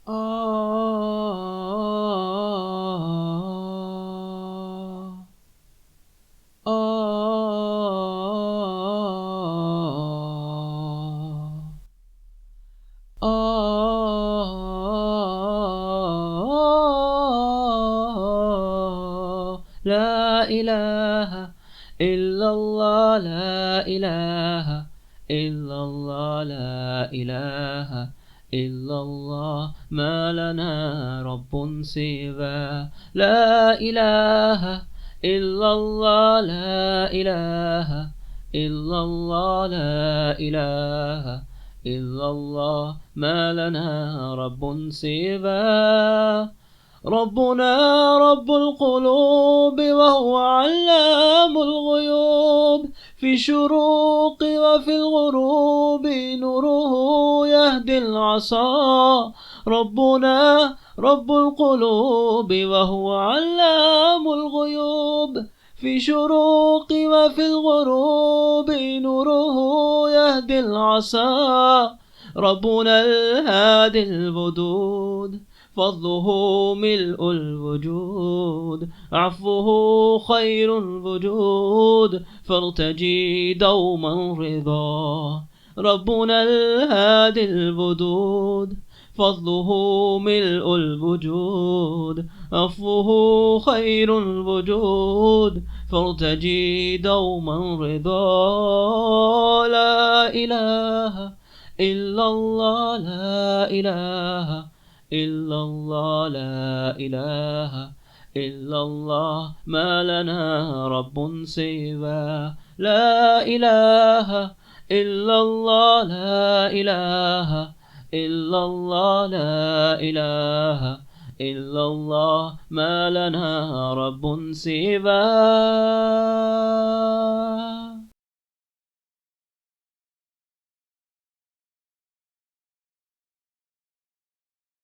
آه آه لا إله إلا الله لا إله إلا الله لا إله إلا الله ما لنا رب سوى لا إله إلا الله لا إله إلا الله لا إله إلا الله ما لنا رب سواه ربنا رب القلوب وهو علام الغيوب في الشروق وفي الغروب نوره يهدي العصا ربنا رب القلوب وهو علام الغيوب في شروق وفي الغروب نوره يهدي العصا ربنا الهادي الودود فضله ملء الوجود عفوه خير الوجود فارتجي دوما رضاه ربنا الهادي الودود فضله ملء الوجود عفوه خير الوجود فارتجي دوما رضا لا إله إلا الله لا إله إلا الله لا إله إلا الله ما لنا رب سوى لا إله إلا الله لا إله إلا الله لا إله إلا الله ما لنا رب سوى